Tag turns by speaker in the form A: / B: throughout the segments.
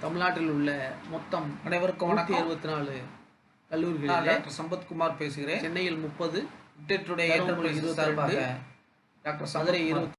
A: தமிழ்நாட்டில் உள்ள மொத்தம்
B: அனைவருக்கும் வணக்கம்.
A: 164 கல்லூரிகளில்
B: டாக்டர் சம்பத்குமார் பேசுகிறேன்.
A: சென்னையில் 30,
B: டுடே என்டர்பிரைசஸ் சார்பாக
A: டாக்டர் மதுரை 20.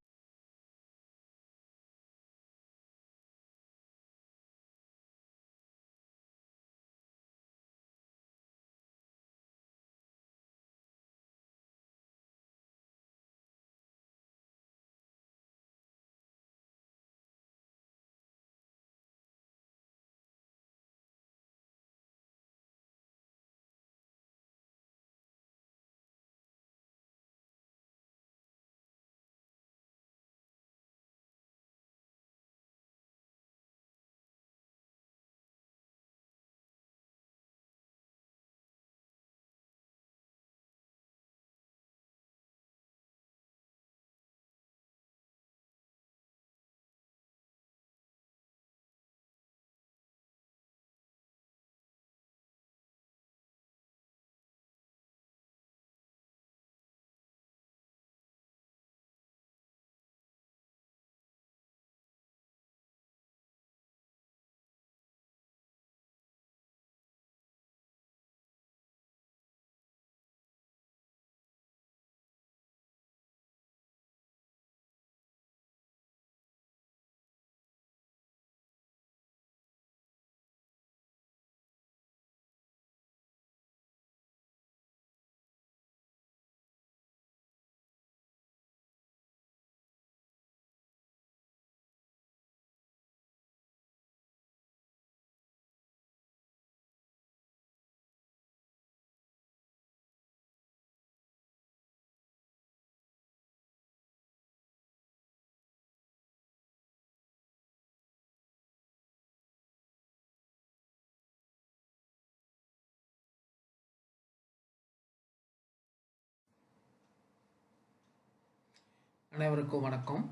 A: அனைவருக்கும் வணக்கம்.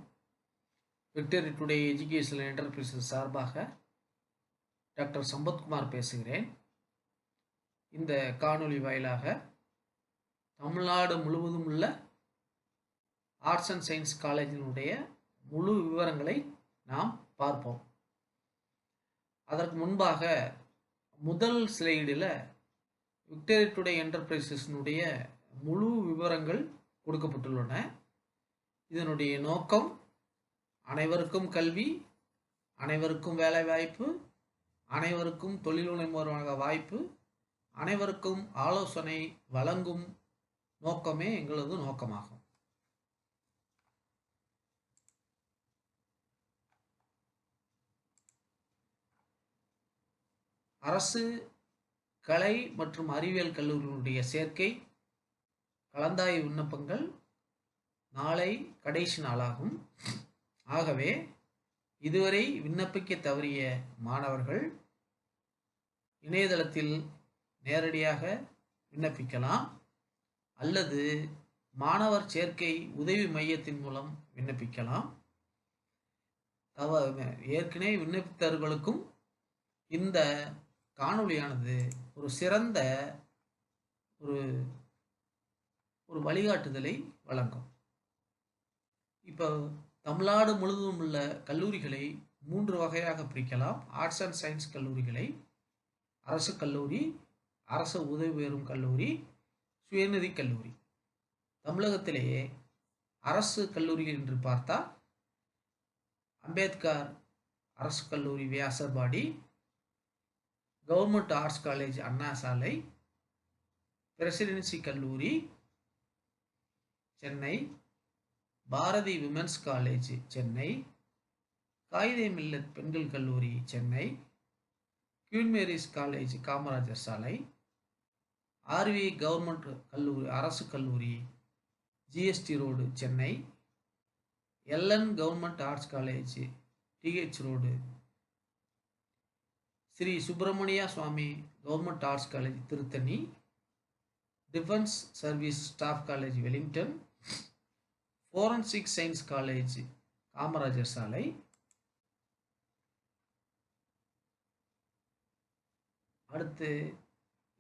A: விக்டரி டுடே எஜுகேஷனல் என்டர்பிரைசஸ் சார்பாக டாக்டர் சம்பத்குமார் பேசுகிறேன். இந்த காணொளி வாயிலாக தமிழ்நாடு முழுவதும் உள்ள ஆர்ட்ஸ் அண்ட் சயின்ஸ் காலேஜினுடைய முழு விவரங்களை நாம் பார்ப்போம். அதற்கு முன்பாக முதல் ஸ்லைடில் விக்டரி டுடே என்டர்பிரைசஸ்னுடைய முழு விவரங்கள் கொடுக்கப்பட்டுள்ளன. இதனுடைய நோக்கம் அனைவருக்கும் கல்வி, அனைவருக்கும் வேலைவாய்ப்பு, அனைவருக்கும் தொழில் முனைவோராக வாய்ப்பு, அனைவருக்கும் ஆலோசனை வழங்கும் நோக்கமே எங்களது நோக்கமாகும். அரசு கலை மற்றும் அறிவியல் கல்லூரிகளுடைய சேர்க்கை கலந்தாய்வு விண்ணப்பங்கள் நாளை கடைசி நாளாகும். ஆகவே இதுவரை விண்ணப்பிக்க தவறிய மாணவர்கள் இணையதளத்தில் நேரடியாக விண்ணப்பிக்கலாம் அல்லது மாணவர் சேர்க்கை உதவி மையத்தின் மூலம் விண்ணப்பிக்கலாம். ஏற்கனவே விண்ணப்பித்தவர்களுக்கும் இந்த காணொளியானது ஒரு சிறந்த ஒரு வழிகாட்டுதலை வழங்கும். இப்போ தமிழ்நாடு முழுவதும் உள்ள கல்லூரிகளை 3 வகையாக பிரிக்கலாம். ஆர்ட்ஸ் அண்ட் சயின்ஸ் கல்லூரிகளை அரசு கல்லூரி, அரசு உதவி பெறும் கல்லூரி, சுயநிதி கல்லூரி. தமிழகத்திலேயே அரசு கல்லூரிகள் என்று பார்த்தால் அம்பேத்கர் அரசு கல்லூரி Vyasarpadi, government arts college Anna Salai, presidency கல்லூரி சென்னை, பாரதி விமென்ஸ் காலேஜ் சென்னை, காயிதே மில்லத் பெண்கள் கல்லூரி Chennai, queen Mary's college Kamarajar Salai, R V government கல்லூரி அரசு கல்லூரி GST road Chennai, L N government arts college D H road, Sri Subramaniya Swamy government arts college Tiruttani, defence service staff college Wellington, forensic science college Kamarajar Salai, அடுத்து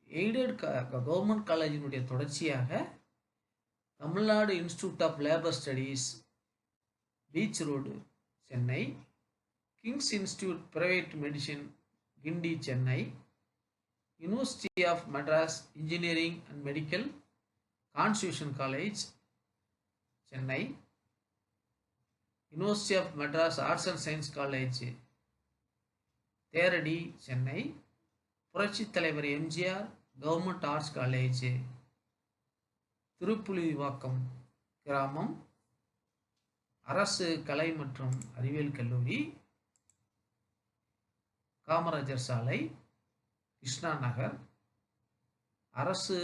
A: எய்டட் கவர்மெண்ட் காலேஜினுடைய தொடர்ச்சியாக Tamil Nadu institute of labour studies beach road Chennai, Kings institute private medicine Guindy Chennai, university of Madras engineering and medical constitution college Chennai, university of Madras arts and science college Theradi Chennai, புரட்சித் தலைவர் MGR government arts college Thiruppulivakkam கிராமம், அரசு கலை மற்றும் அறிவியல் கல்லூரி காமராஜர் சாலை கிருஷ்ணா நகர், அரசு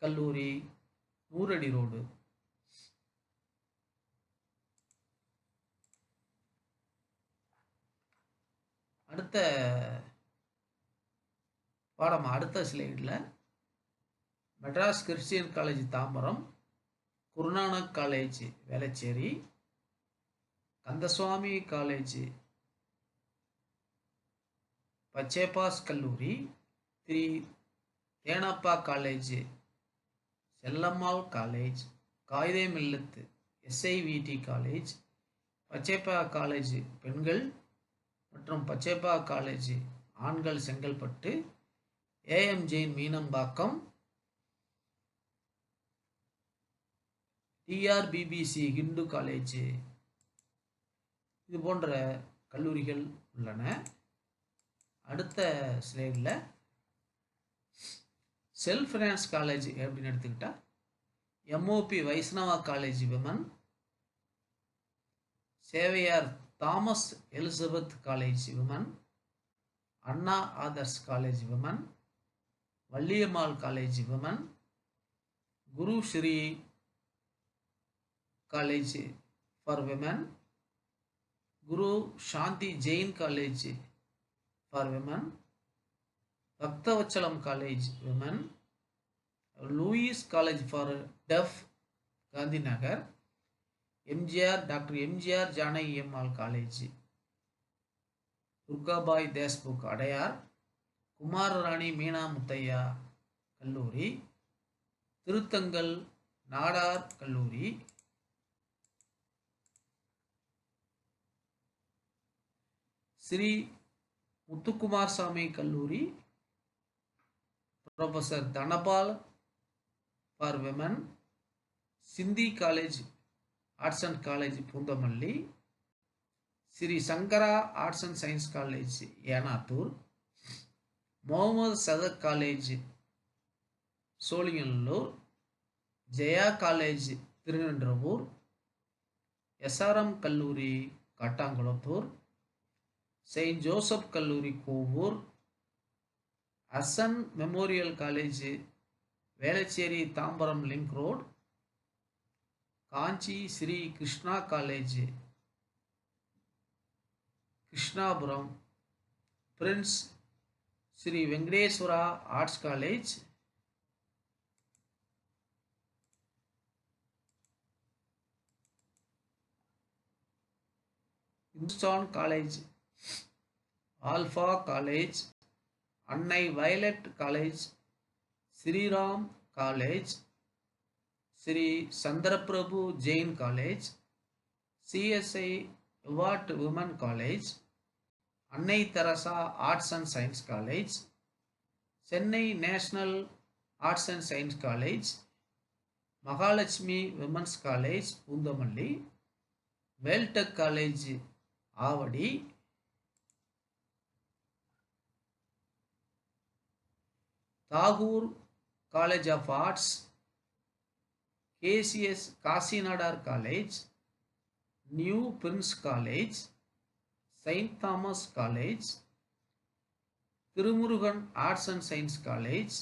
A: கல்லூரி நூறடி ரோடு. அடுத்த பாடம் அடுத்த ஸ்லைடில் Madras Christian college Tambaram, Guru Nanak college Velachery, Kandaswamy college Pachaiyappas கல்லூரி, Thiru Thenappa college, Chellammal college, Quaide Millath SIVT college, Pachaiyappa college பெண்கள் மற்றும் பச்சேப்பா காலேஜ் ஆண்கள் Chengalpattu, AM Jain Meenambakkam, TRBBC Hindu college, இது போன்ற கல்லூரிகள் உள்ளன. அடுத்த ஸ்லைடில் செல்ஃப் ஃபினான்ஸ் காலேஜ் அப்படின்னு எடுத்துக்கிட்டால் MOP Vaishnava college women, Chevalier Thomas Elizabeth college women, Anna Adarsh college women, Valliammal college women, Guru Sri college for women, Guru Shanthi Jain college for women, Bhaktavatsalam college women, Louis college for deaf Gandhi Nagar, doctor MGR Janaki Ammal college Durgabai Deshmukh Adyar, Kumararani Meena Muthiah கல்லூரி, திருத்தங்கல் நாடார் கல்லூரி, ஸ்ரீ முத்துக்குமார் சாமி கல்லூரி, professor Dhanapal for women, Sindhi college arts and college Poonamallee, Sri Sankara arts and science college Enathur, Mohamed Sathak college Sholinganallur, Jaya college Thirunindravur, SRM கல்லூரி Kattankulathur, saint Joseph கல்லூரி Kovur, Hasan memorial college Velachery Tambaram link road, Kanchi Sri Krishna college Krishnapuram, prince Sri Venkateswara arts college, Hindustan college, alpha college, Annai violet college, Sriram college, Sri Chandraprabhu Jain college, CSI Ewart women college, Annai Teresa arts and science college, Chennai national arts and science college, Mahalakshmi women's college Poonamallee, Vel Tech college Avadi, Tagore college of arts, KCS Kasi Nadar college, new prince college, saint Thomas college, Thirumurugan arts and science college,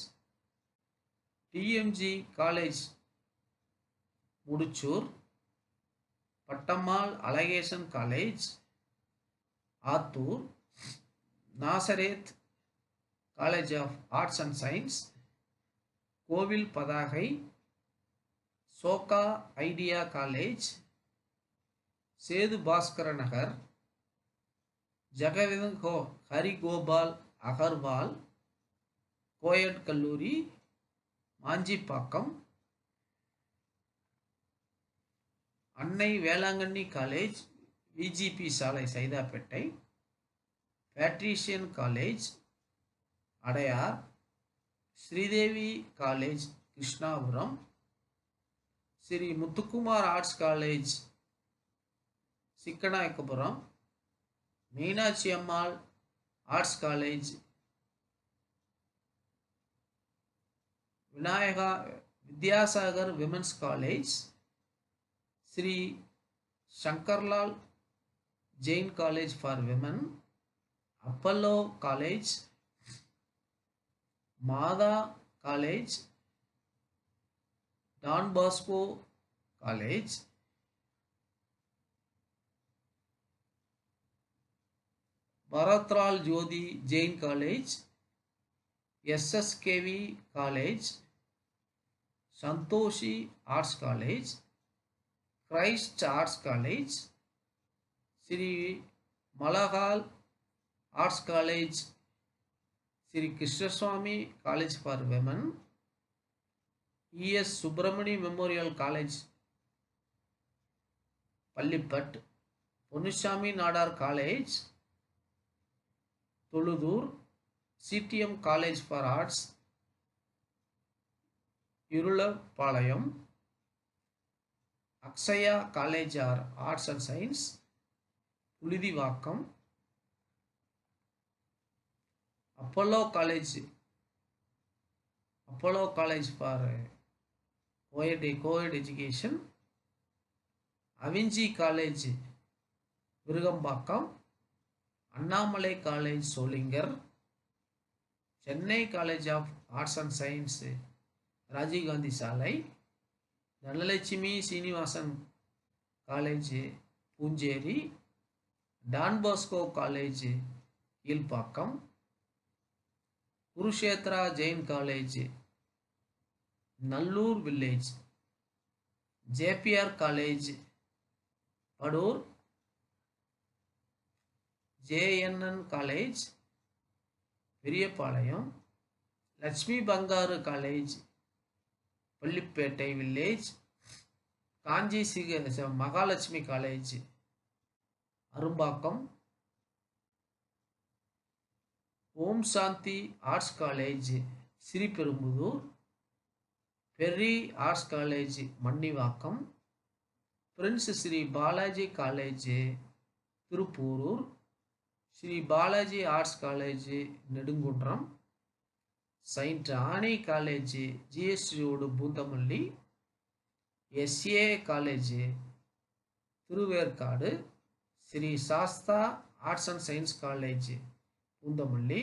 A: TMG college Mudichur, Pattammal Azhagesan college Athur, Nazareth college of arts and science Kovil Pathagai, Soka ஐடியா college, Sethu Bhaskara Nagar, Jayagovind Harigopal Agarwal coed கல்லூரி Manjipakkam, Annai Velankanni college VGP சாலை Saidapet, Patrician college Adyar, Sridevi college Krishnapuram, Sri Muthukumar arts college Chikkanayakkapuram, Meenakshi Ammal arts college Vinayaka Vidyasagar women's college, Sri Shankarlal Jain college for women, Apollo college, Matha college, Don Bosco college, Bharathlal Jyothi Jain college, SSKV college, Santhoshi arts college, Christ arts college, Sri Malagal arts college, Sri Krishnaswamy college for women, ES Subramani memorial college Pallipat, Ponnusamy Nadar college Thozhudur, CTM college for arts Irulapalayam, Akshaya college R arts and science Puzhuthivakkam, Apollo college for coed education, Avinchi college Virugambakkam, Annamalai college Sholinghur, Chennai college of arts and science Rajiv Gandhi Salai, Dhanalakshmi Srinivasan college Poonjeri, Don Bosco college Kilpauk, Kurukshetra Jain college Nallur village, JPR college Padur, JNN college Periyapalayam, Lakshmi Bangaru college Pallipettai village, Kanchi Mahalakshmi college Arumbakkam, Om Shanthi arts college Sriperumbudur, Perry arts college Mannivakkam, prince Sri Balaji college Thiruporur, Sri Balaji arts college Nedungundram, saint Anne college GST road Poonamallee, SA college Thiruverkadu, Sri Sastha arts and science college Poonamallee,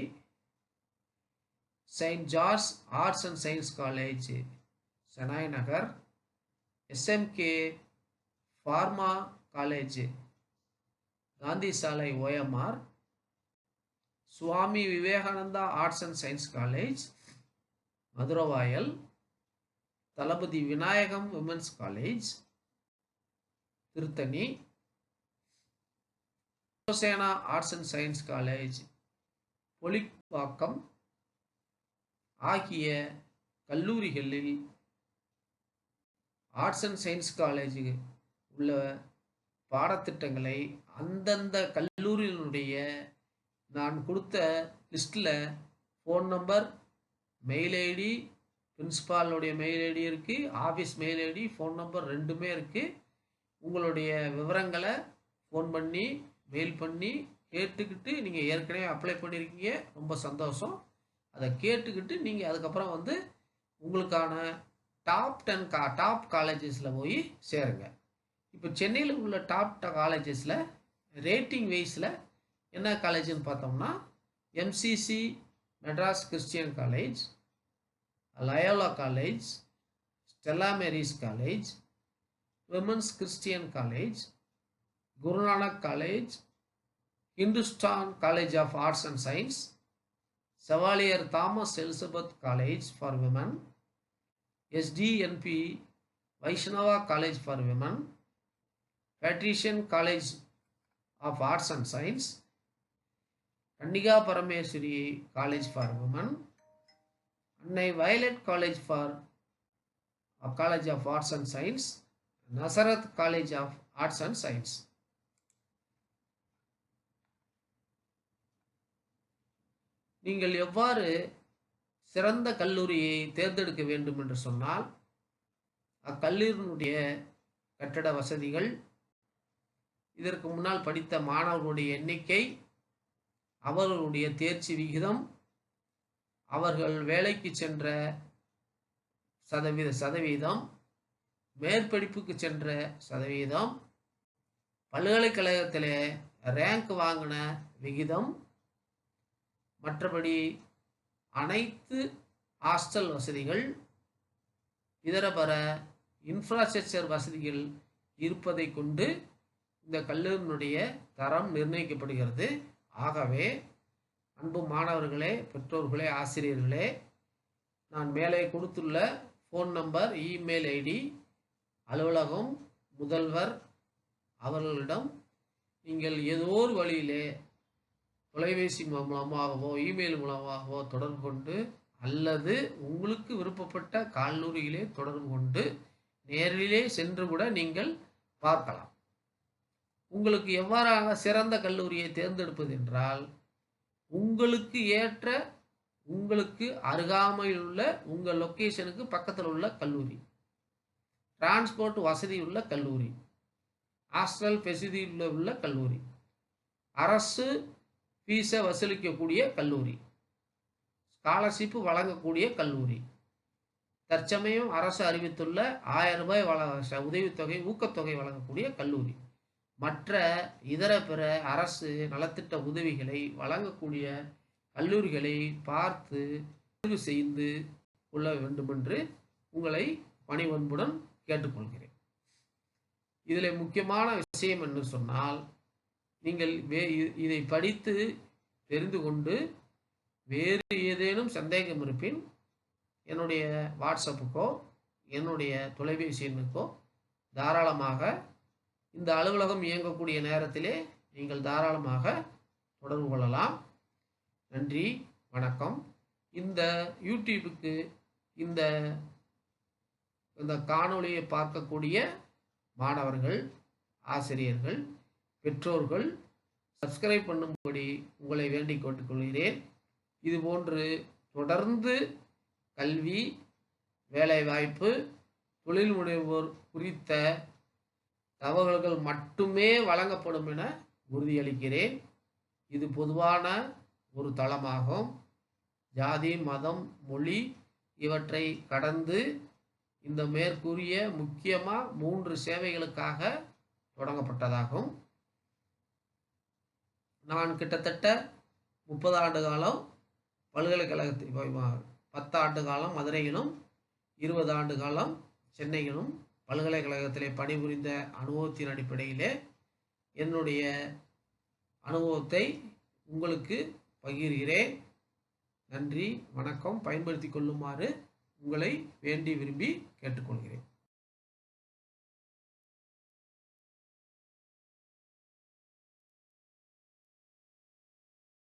A: Saint George arts and science college Shenoy Nagar, SMK pharma college Gandhi Salai OMR, Swami Vivekananda arts and science college Maduravoyal, Thalapathy Vinayagam women's college Tiruttani, Sivasena arts and science college Polipakkam ஆகிய கல்லூரிகளில் arts and science college உள்ள பாடத்திட்டங்களை அந்தந்த கல்லூரியினுடைய நான் கொடுத்த லிஸ்ட்டில் phone number, mail ID, பிரின்சிபாலுடைய மெயில் ஐடி இருக்குது, office mail ID, phone number ரெண்டுமே இருக்குது. உங்களுடைய விவரங்களை ஃபோன் பண்ணி மெயில் பண்ணி கேட்டுக்கிட்டு, நீங்கள் ஏற்கனவே அப்ளை பண்ணியிருக்கீங்க, ரொம்ப சந்தோஷம். அதை கேட்டுக்கிட்டு நீங்கள் அதுக்கப்புறம் வந்து உங்களுக்கான டாப் காலேஜஸில் போய் சேருங்க. இப்போ சென்னையில் உள்ள டாப் காலேஜஸில் ரேட்டிங் வைஸில் என்ன காலேஜ்னு பார்த்தோம்னா, MCC Madras Christian college, Loyola college, Stella Mary's college, women's Christian college, Guru Nanak college, Hindustan college of arts and science, Chevalier Thomas Elizabeth college for women, SDNP Vaishnava college for women, Patrician college of arts and science, Kanniga Parameswari college for women, Annai violet college of arts and science, Nazareth college of arts and science. நீங்கள் எவ்வாறு சிறந்த கல்லூரியை தேர்ந்தெடுக்க வேண்டும் என்று சொன்னால், அக்கல்லூரியினுடைய கட்டட வசதிகள், இதற்கு முன்னால் படித்த மாணவர்களுடைய எண்ணிக்கை, அவர்களுடைய தேர்ச்சி விகிதம், அவர்கள் வேலைக்கு சென்ற சதவீதம், மேற்படிப்புக்கு சென்ற சதவீதம், பல்கலைக்கழகத்தில் ரேங்க் வாங்கின விகிதம், மற்றபடி அனைத்து ஹாஸ்டல் வசதிகள், இதர இன்ஃப்ராஸ்ட்ரக்சர் வசதிகள் இருப்பதை கொண்டு இந்த கல்லூரியினுடைய தரம் நிர்ணயிக்கப்படுகிறது. ஆகவே அன்பு மாணவர்களே, பெற்றோர்களே, ஆசிரியர்களே, நான் மேலே கொடுத்துள்ள ஃபோன் நம்பர், இமெயில் ஐடி, அலுவலகம், முதல்வர் அவர்களிடம் நீங்கள் ஏதோ ஒரு வழியிலே தொலைபேசி மூலமாகவோ இமெயில் மூலமாகவோ தொடர்பு கொண்டு, அல்லது உங்களுக்கு விருப்பப்பட்ட கல்லூரியிலே தொடர்பு கொண்டு நேரிலே சென்று கூட நீங்கள் பார்க்கலாம். உங்களுக்கு எவ்வாறாக சிறந்த கல்லூரியை தேர்ந்தெடுப்பது என்றால், உங்களுக்கு ஏற்ற, உங்களுக்கு அருகாமையில் உள்ள, உங்கள் லொக்கேஷனுக்கு பக்கத்தில் உள்ள கல்லூரி, டிரான்ஸ்போர்ட் வசதி உள்ள கல்லூரி, ஹாஸ்டல் ஃபெசிலிட்டி உள்ள கல்லூரி, அரசு ஃபீஸை வசூலிக்கக்கூடிய கல்லூரி, ஸ்காலர்ஷிப் வழங்கக்கூடிய கல்லூரி, தற்சமயம் அரசு அறிவித்துள்ள 1000 ரூபாய் உதவித்தொகை, ஊக்கத்தொகை வழங்கக்கூடிய கல்லூரி, மற்ற இதர பிற அரசு நலத்திட்ட உதவிகளை வழங்கக்கூடிய கல்லூரிகளை பார்த்து தேர்வு செய்து கொள்ள வேண்டுமென்று உங்களை பணிவன்புடன் கேட்டுக்கொள்கிறேன். இதில் முக்கியமான விஷயம் என்று சொன்னால், நீங்கள் இதை படித்து தெரிந்து கொண்டு வேறு ஏதேனும் சந்தேகம் இருப்பின் என்னுடைய வாட்ஸ்அப்புக்கோ என்னுடைய தொலைபேசி எண்ணுக்கோ தாராளமாக இந்த அலுவலகம் இயங்கக்கூடிய நேரத்திலே நீங்கள் தாராளமாக தொடர்பு கொள்ளலாம். நன்றி, வணக்கம். இந்த யூடியூபுக்கு இந்த காணொளியை பார்க்கக்கூடிய மாணவர்கள், ஆசிரியர்கள், பெற்றோர்கள் சப்ஸ்கிரைப் பண்ணும்படி உங்களை வேண்டிக் கொள்கிறேன். இதுபோன்று தொடர்ந்து கல்வி, வேலைவாய்ப்பு, தொழில் முனைவோர் குறித்த தகவல்கள் மட்டுமே வழங்கப்படும் என உறுதியளிக்கிறேன். இது பொதுவான ஒரு தளமாகும். ஜாதி, மதம், மொழி இவற்றை கடந்து இந்த மேற்கூறிய முக்கியமாக 3 சேவைகளுக்காக தொடங்கப்பட்டதாகும். நான் கிட்டத்தட்ட 30 ஆண்டு காலம் பல்கலைக்கழகத்தில், 10 ஆண்டு காலம் மதுரையிலும், 20 ஆண்டு காலம் சென்னையிலும் பல்கலைக்கழகத்திலே பணிபுரிந்த அனுபவத்தின் அடிப்படையிலே என்னுடைய அனுபவத்தை உங்களுக்கு பகிர்கிறேன். நன்றி, வணக்கம். பயன்படுத்தி கொள்ளுமாறு உங்களை வேண்டி விரும்பி கேட்டுக்கொள்கிறேன்.